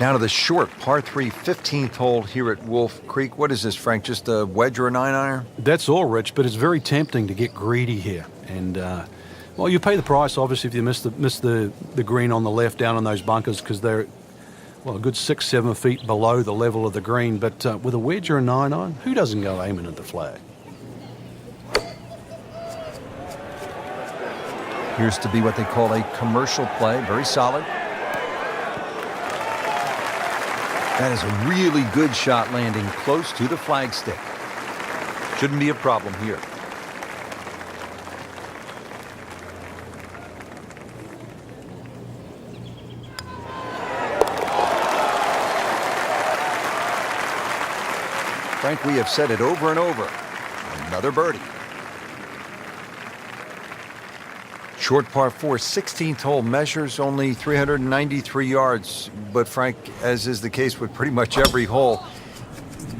Now to the short par 3 15th hole here at Wolf Creek. What is this, Frank? Just a wedge or a 9-iron? That's all, Rich, but it's very tempting to get greedy here. And, well, you pay the price, obviously, if you miss the green on the left down in those bunkers because they're, well, a good 6-7 feet below the level of the green. But with a wedge or a 9-iron, who doesn't go aiming at the flag? Appears to be what they call a commercial play. Very solid. That is a really good shot landing close to the flagstick. Shouldn't be a problem here. Frank, we have said it over and over. Another birdie. Short par 4, 16th hole, measures only 393 yards. But Frank, as is the case with pretty much every hole,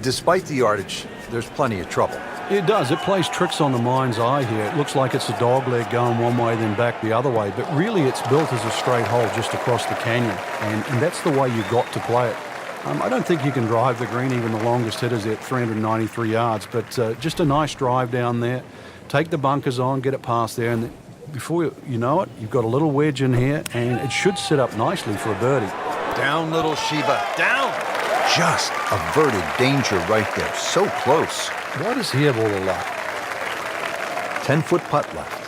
despite the yardage, there's plenty of trouble. It does. It plays tricks on the mind's eye here. It looks like it's a dogleg going one way, then back the other way. But really, it's built as a straight hole just across the canyon. And that's the way you've got to play it. I don't think you can drive the green, even the longest hitters at 393 yards. But just a nice drive down there. Take the bunkers on, get it past there, and before you know it, you've got a little wedge in here, and it should sit up nicely for a birdie. Down, little Sheba. Down! Just averted danger right there. So close. Why does he have all the luck? 10-foot putt left.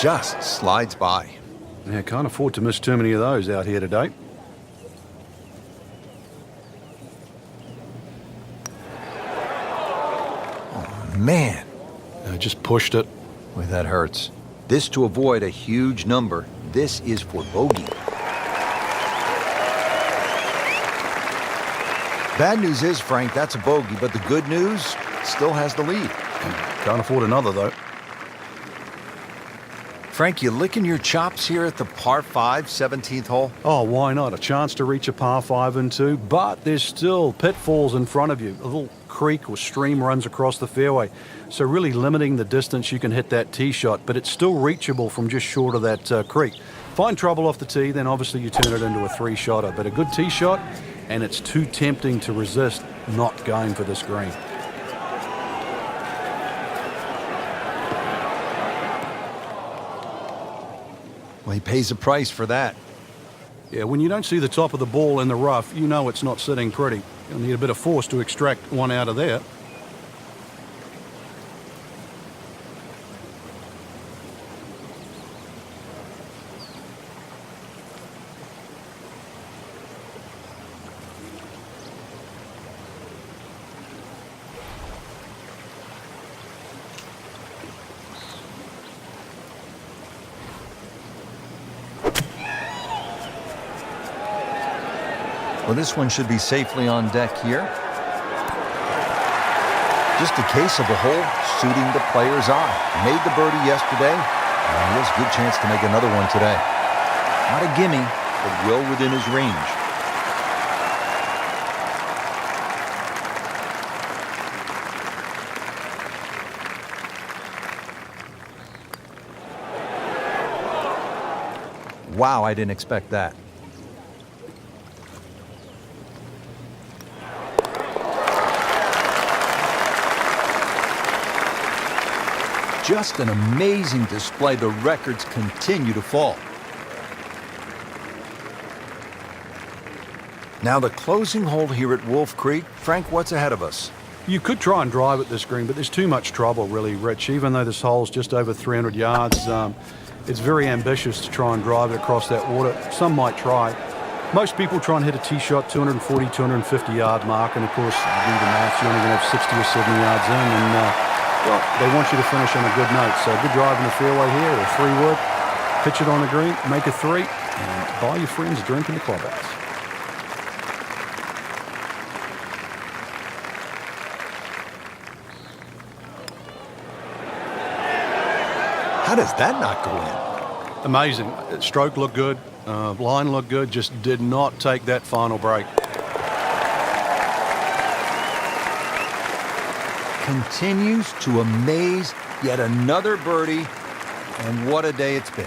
Just slides by. Yeah, can't afford to miss too many of those out here today. Oh, man. Just pushed it. Boy, that hurts. This to avoid a huge number. This is for bogey. Bad news is, Frank, that's a bogey, but the good news, still has the lead. Can't afford another, though. Frank, you licking your chops here at the par 5, 17th hole? Oh, why not? A chance to reach a par 5 and 2, but there's still pitfalls in front of you. A little creek or stream runs across the fairway, so really limiting the distance you can hit that tee shot, but it's still reachable from just short of that creek. Find trouble off the tee, then obviously you turn it into a 3-shotter, but a good tee shot, and it's too tempting to resist not going for this green. Well, he pays a price for that. Yeah, when you don't see the top of the ball in the rough, you know it's not sitting pretty. You'll need a bit of force to extract one out of there. Well, this one should be safely on deck here. Just a case of a hole suiting the player's eye. Made the birdie yesterday, and he has a good chance to make another one today. Not a gimme, but well within his range. Wow, I didn't expect that. Just an amazing display. The records continue to fall. Now the closing hole here at Wolf Creek. Frank, what's ahead of us? You could try and drive at this green, but there's too much trouble, really, Rich. Even though this hole's just over 300 yards, it's very ambitious to try and drive it across that water. Some might try. Most people try and hit a tee shot 240, 250 yard mark, and of course, you do the math, you're only going to have 60 or 70 yards in, and well, they want you to finish on a good note. So good drive in the fairway here, or 3-wood, pitch it on the green, make a 3, and buy your friends a drink in the clubhouse. How does that not go in? Amazing. Stroke looked good. Line looked good. Just did not take that final break. Continues to amaze. Yet another birdie. And what a day it's been.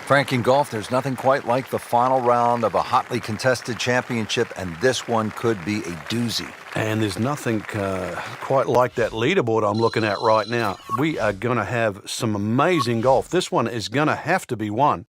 Frank, in golf, there's nothing quite like the final round of a hotly contested championship, and this one could be a doozy. And there's nothing quite like that leaderboard I'm looking at right now. We are going to have some amazing golf. This one is going to have to be won.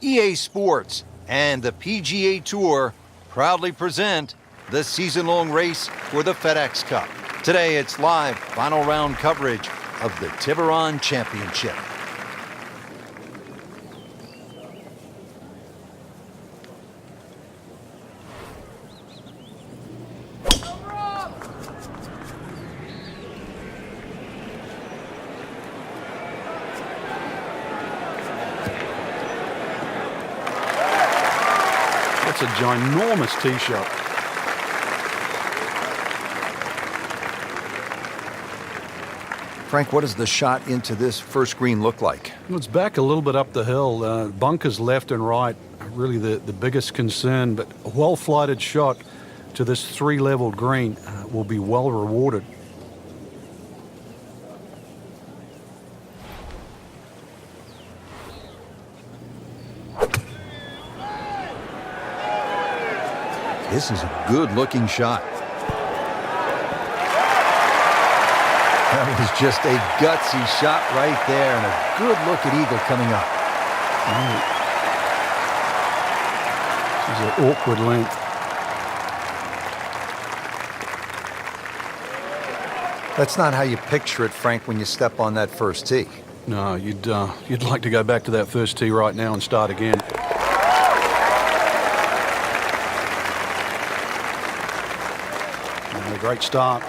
EA Sports and the PGA Tour proudly present the season-long race for the FedEx Cup. Today, it's live final round coverage of the Tiburon Championship. That's a ginormous tee shot. Frank, what does the shot into this first green look like? Well, it's back a little bit up the hill. Bunkers left and right are really the biggest concern, but a well-flighted shot to this three-leveled green will be well rewarded. This is a good-looking shot. That was just a gutsy shot right there, and a good look at eagle coming up. This is an awkward length. That's not how you picture it, Frank, when you step on that first tee. No, you'd like to go back to that first tee right now and start again. And a great start.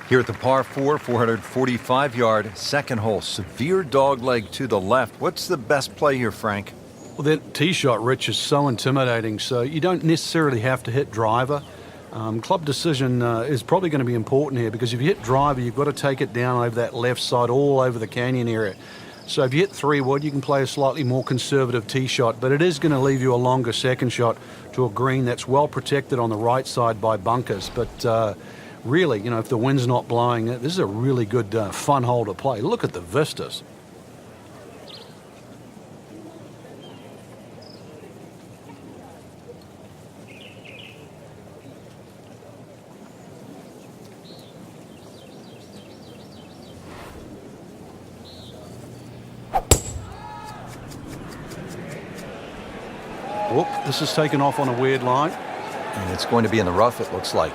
Here at the par 4, 445-yard second hole. Severe dogleg to the left. What's the best play here, Frank? Well, that tee shot, Rich, is so intimidating, so you don't necessarily have to hit driver. Club decision is probably going to be important here, because if you hit driver, you've got to take it down over that left side, all over the canyon area. So if you hit 3-wood, you can play a slightly more conservative tee shot, but it is going to leave you a longer second shot to a green that's well protected on the right side by bunkers. But really, you know, if the wind's not blowing, this is a really good, fun hole to play. Look at the vistas. Whoop, this is taken off on a weird line. And it's going to be in the rough, it looks like.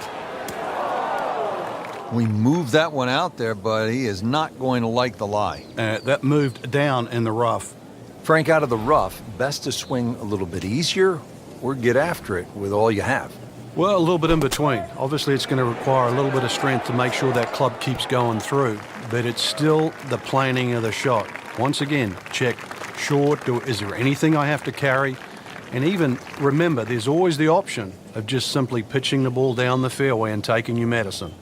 We moved that one out there, but he is not going to like the lie. That moved down in the rough. Frank, out of the rough, best to swing a little bit easier or get after it with all you have? Well, a little bit in between. Obviously, it's going to require a little bit of strength to make sure that club keeps going through, but it's still the planning of the shot. Once again, check short. Is there anything I have to carry? And even remember, there's always the option of just simply pitching the ball down the fairway and taking your medicine.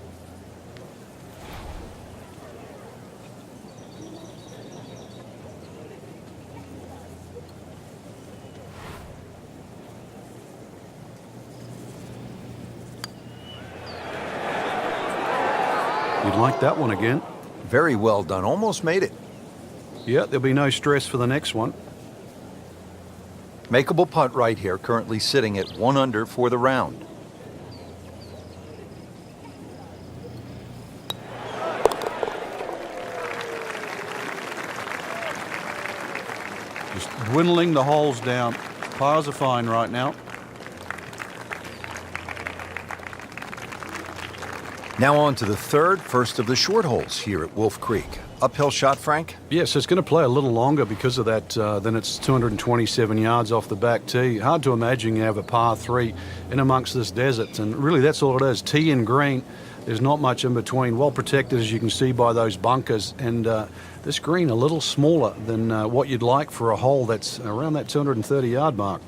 You'd like that one again. Very well done. Almost made it. Yeah, there'll be no stress for the next one. Makeable putt right here, currently sitting at 1 under for the round. Just dwindling the holes down. Pars are fine right now. Now on to the third, first of the short holes here at Wolf Creek. Uphill shot, Frank? Yes, it's going to play a little longer because of that. Then it's 227 yards off the back tee. Hard to imagine you have a par 3 in amongst this desert. And really, that's all it is. Tee and green. There's not much in between. Well protected, as you can see, by those bunkers. And this green a little smaller than what you'd like for a hole that's around that 230-yard mark.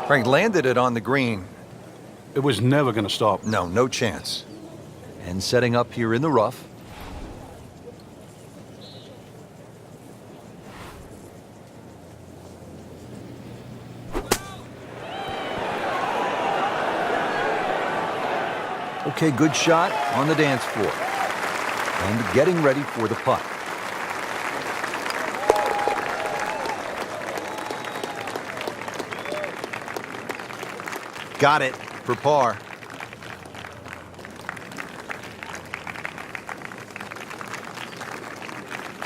Frank landed it on the green. It was never going to stop. No, no chance. And setting up here in the rough. Okay, good shot on the dance floor. And getting ready for the putt. Got it for par.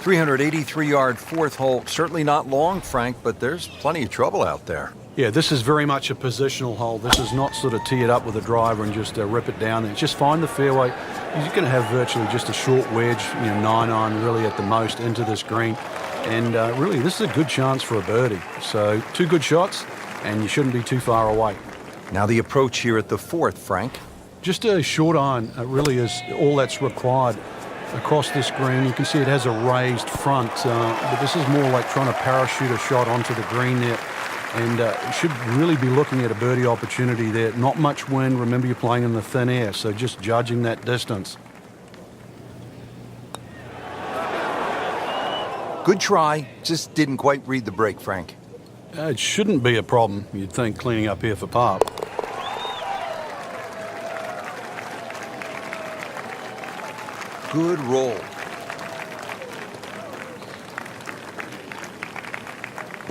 .383-yard fourth hole. Certainly not long, Frank, but there's plenty of trouble out there. Yeah, this is very much a positional hole. This is not sort of tee it up with a driver and just rip it down. Just find the fairway. You're going to have virtually just a short wedge, 9-iron really at the most into this green. And really, this is a good chance for a birdie. So 2 good shots, and you shouldn't be too far away. Now the approach here at the fourth, Frank. Just a short iron really is all that's required across this green. You can see it has a raised front, but this is more like trying to parachute a shot onto the green there. And you should really be looking at a birdie opportunity there. Not much wind. Remember, you're playing in the thin air, so just judging that distance. Good try, just didn't quite read the break, Frank. It shouldn't be a problem, you'd think, cleaning up here for par. Good roll.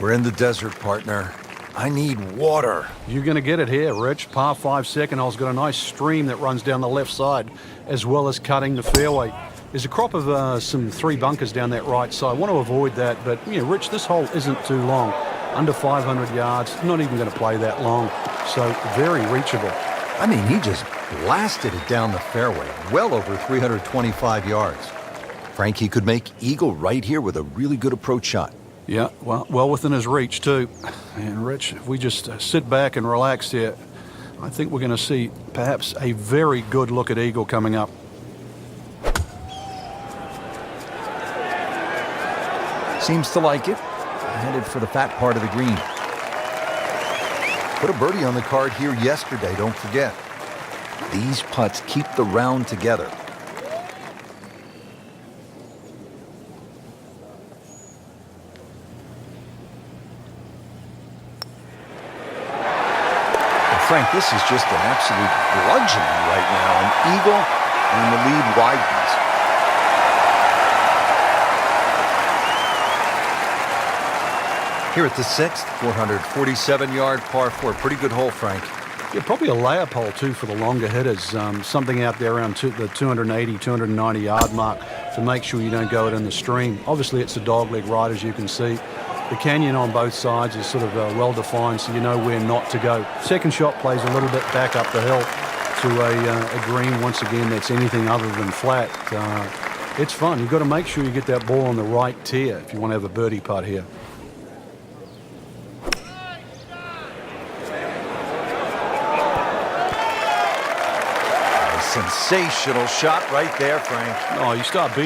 We're in the desert, partner. I need water. You're going to get it here, Rich. Par 5 second hole's got a nice stream that runs down the left side, as well as cutting the fairway. There's a crop of some 3 bunkers down that right side. I want to avoid that, but, Rich, this hole isn't too long. Under 500 yards, not even going to play that long. So very reachable. I mean, he just blasted it down the fairway, well over 325 yards. Frank, he could make eagle right here with a really good approach shot. Yeah, well within his reach, too. And, Rich, if we just sit back and relax here, I think we're going to see perhaps a very good look at eagle coming up. Seems to like it. Headed for the fat part of the green. Put a birdie on the card here yesterday, don't forget. These putts keep the round together. Frank, this is just an absolute bludgeoning right now. An eagle, and the lead widens. Here at the sixth, 447-yard par 4. Pretty good hole, Frank. Yeah, probably a layup hole, too, for the longer hitters. Something out there around the 280, 290-yard mark to make sure you don't go it in the stream. Obviously, it's a dogleg ride, as you can see. The canyon on both sides is sort of well-defined, so you know where not to go. Second shot plays a little bit back up the hill to a green, once again, that's anything other than flat. It's fun. You've got to make sure you get that ball on the right tier if you want to have a birdie putt here. A sensational shot right there, Frank. Oh, you start beating